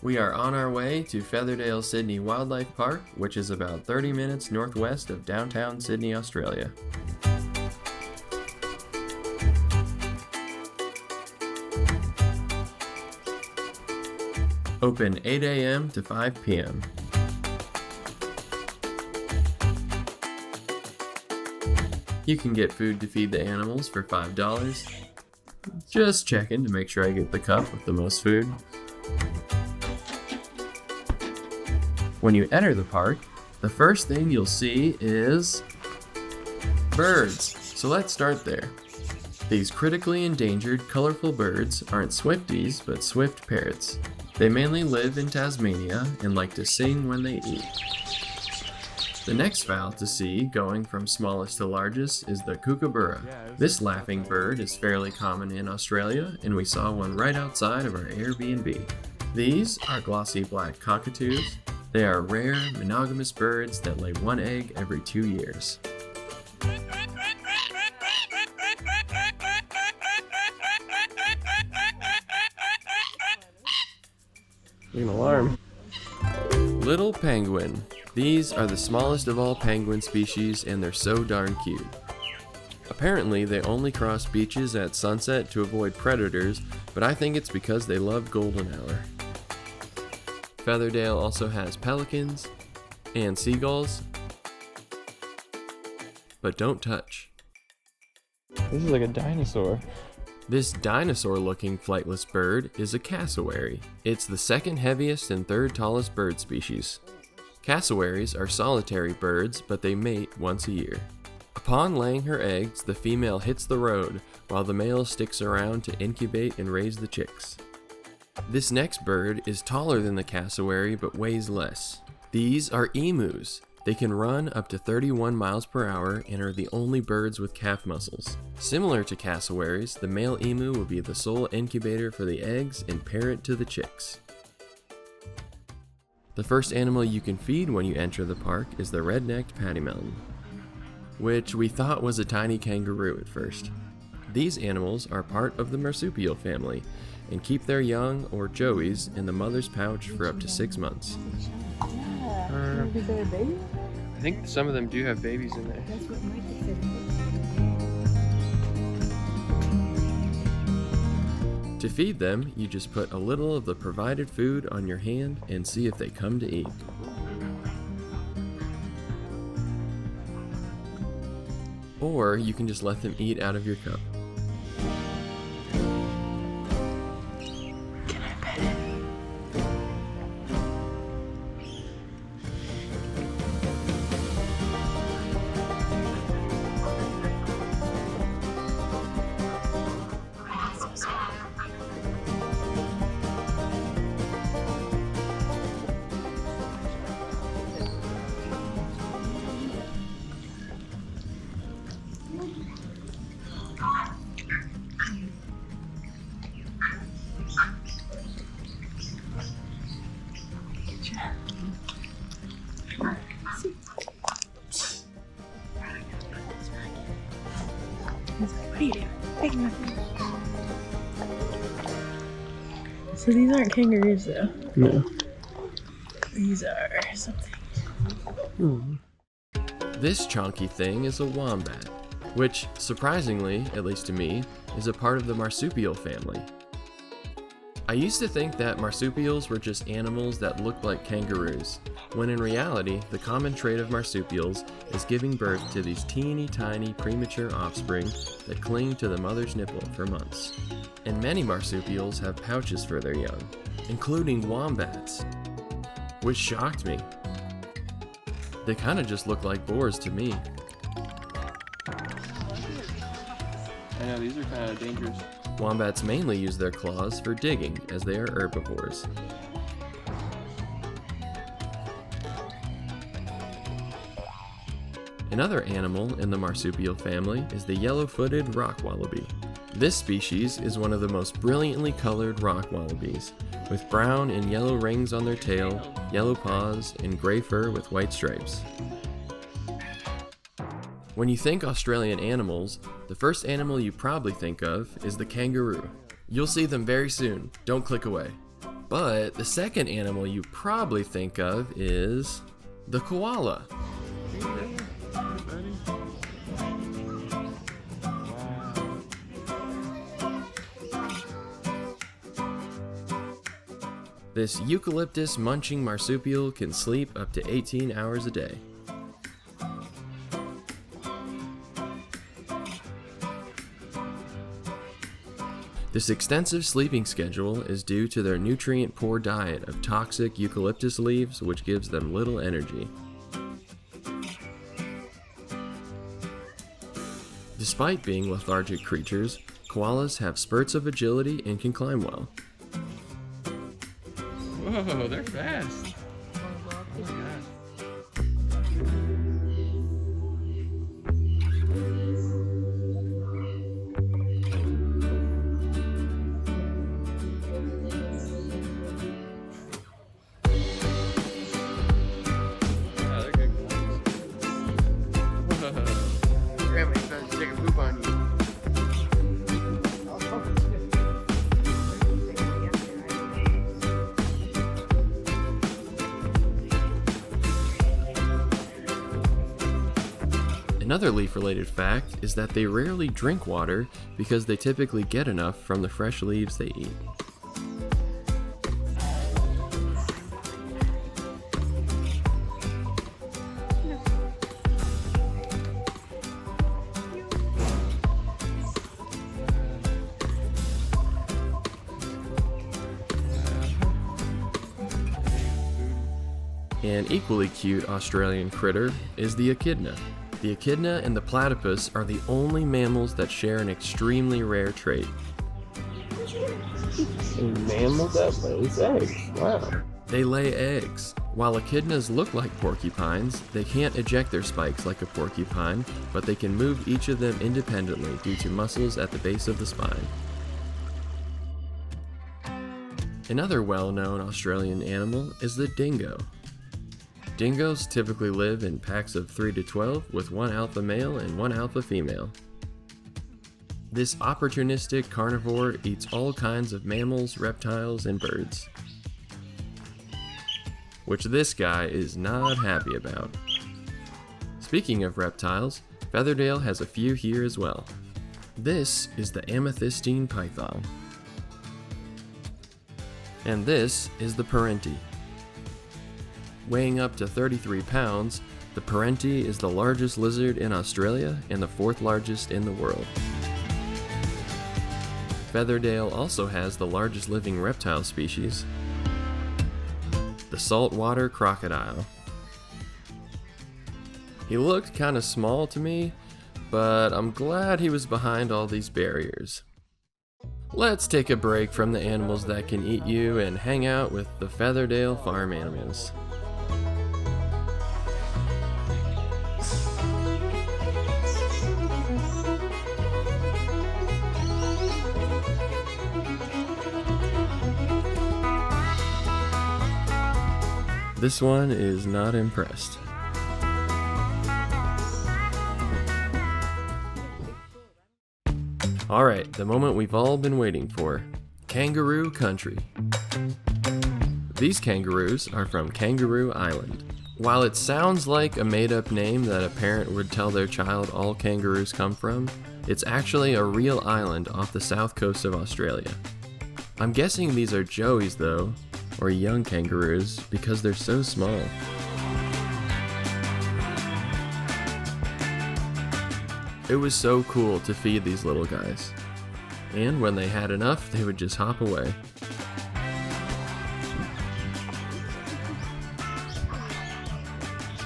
We are on our way to Featherdale Sydney Wildlife Park, which is about 30 minutes northwest of downtown Sydney, Australia. Open 8 a.m. to 5 p.m. You can get food to feed the animals for $5. Just checking to make sure I get the cup with the most food. When you enter the park, the first thing you'll see is birds. So let's start there. These critically endangered, colorful birds aren't swifties, but swift parrots. They mainly live in Tasmania and like to sing when they eat. The next fowl to see, going from smallest to largest, is the kookaburra. This laughing bird is fairly common in Australia, and we saw one right outside of our Airbnb. These are glossy black cockatoos. They are rare, monogamous birds that lay one egg every 2 years. An alarm. Little penguin. These are the smallest of all penguin species, and they're so darn cute. Apparently, they only cross beaches at sunset to avoid predators, but I think it's because they love golden hour. Featherdale also has pelicans and seagulls, but don't touch. This is like a dinosaur. This dinosaur-looking flightless bird is a cassowary. It's the second heaviest and third tallest bird species. Cassowaries are solitary birds, but they mate once a year. Upon laying her eggs, the female hits the road, while the male sticks around to incubate and raise the chicks. This next bird is taller than the cassowary, but weighs less. These are emus. They can run up to 31 miles per hour and are the only birds with calf muscles. Similar to cassowaries, the male emu will be the sole incubator for the eggs and parent to the chicks. The first animal you can feed when you enter the park is the red-necked pademelon, which we thought was a tiny kangaroo at first. These animals are part of the marsupial family and keep their young, or joeys, in the mother's pouch for up to 6 months. Is there a baby? I think some of them do have babies in there. That's what Mikey said. To feed them, you just put a little of the provided food on your hand and see if they come to eat. Or you can just let them eat out of your cup. Can I pet it? What are you doing? Take nothing. So these aren't kangaroos though. No. These are something. This chonky thing is a wombat, which, surprisingly, at least to me, is a part of the marsupial family. I used to think that marsupials were just animals that looked like kangaroos, when in reality, the common trait of marsupials is giving birth to these teeny tiny premature offspring that cling to the mother's nipple for months. And many marsupials have pouches for their young, including wombats, which shocked me. They kind of just look like boars to me. I know, these are kind of dangerous. Wombats mainly use their claws for digging, as they are herbivores. Another animal in the marsupial family is the yellow-footed rock wallaby. This species is one of the most brilliantly colored rock wallabies, with brown and yellow rings on their tail, yellow paws, and gray fur with white stripes. When you think Australian animals, the first animal you probably think of is the kangaroo. You'll see them very soon. Don't click away. But the second animal you probably think of is the koala. This eucalyptus munching marsupial can sleep up to 18 hours a day. This extensive sleeping schedule is due to their nutrient-poor diet of toxic eucalyptus leaves, which gives them little energy. Despite being lethargic creatures, koalas have spurts of agility and can climb well. Whoa, they're fast. Oh my gosh. Grandma's about to take a poop on you. Another leaf-related fact is that they rarely drink water because they typically get enough from the fresh leaves they eat. An equally cute Australian critter is the echidna. The echidna and the platypus are the only mammals that share an extremely rare trait. A mammal that lays eggs. Wow. They lay eggs. While echidnas look like porcupines, they can't eject their spikes like a porcupine, but they can move each of them independently due to muscles at the base of the spine. Another well-known Australian animal is the dingo. Dingoes typically live in packs of 3 to 12 with one alpha male and one alpha female. This opportunistic carnivore eats all kinds of mammals, reptiles, and birds, which this guy is not happy about. Speaking of reptiles, Featherdale has a few here as well. This is the amethystine python. And this is the parenti. Weighing up to 33 pounds, the parenti is the largest lizard in Australia and the 4th largest in the world. Featherdale also has the largest living reptile species, the saltwater crocodile. He looked kinda small to me, but I'm glad he was behind all these barriers. Let's take a break from the animals that can eat you and hang out with the Featherdale farm animals. This one is not impressed. Alright, the moment we've all been waiting for. Kangaroo country. These kangaroos are from Kangaroo Island. While it sounds like a made-up name that a parent would tell their child all kangaroos come from, it's actually a real island off the south coast of Australia. I'm guessing these are joeys though, or young kangaroos, because they're so small. It was so cool to feed these little guys. And when they had enough, they would just hop away.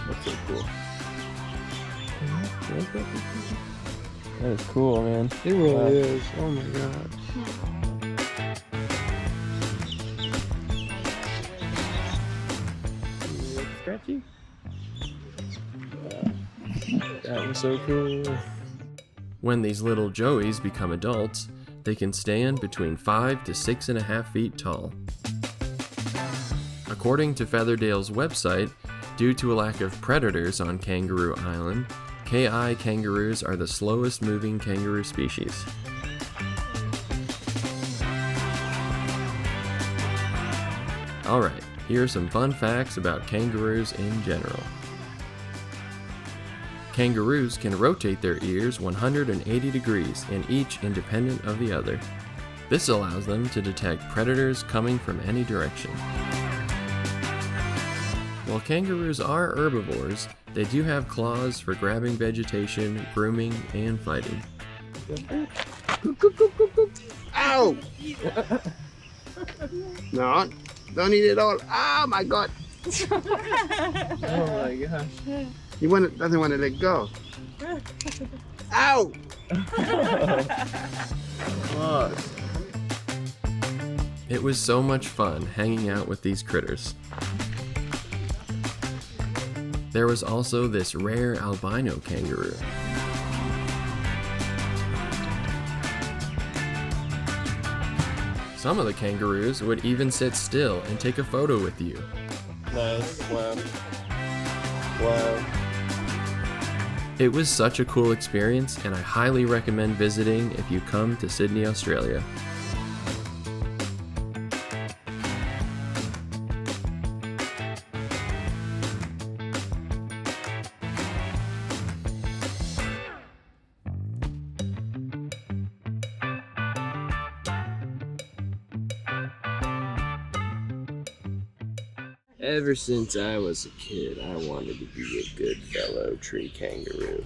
That's so cool. That is cool, man. It really is. Oh my god. Scratchy? That was so cool. When these little joeys become adults, they can stand between 5 to 6.5 feet tall. According to Featherdale's website, due to a lack of predators on Kangaroo Island, KI kangaroos are the slowest moving kangaroo species. Alright, here are some fun facts about kangaroos in general. Kangaroos can rotate their ears 180 degrees and each independent of the other. This allows them to detect predators coming from any direction. While kangaroos are herbivores, they do have claws for grabbing vegetation, grooming, and fighting. Ow! No, don't eat it all. Oh my god! Oh my gosh. He doesn't want to let go. Ow! It was so much fun hanging out with these critters. There was also this rare albino kangaroo. Some of the kangaroos would even sit still and take a photo with you. Nice. Wow. Wow. It was such a cool experience, and I highly recommend visiting if you come to Sydney, Australia. Ever since I was a kid, I wanted to be a good fellow tree kangaroo.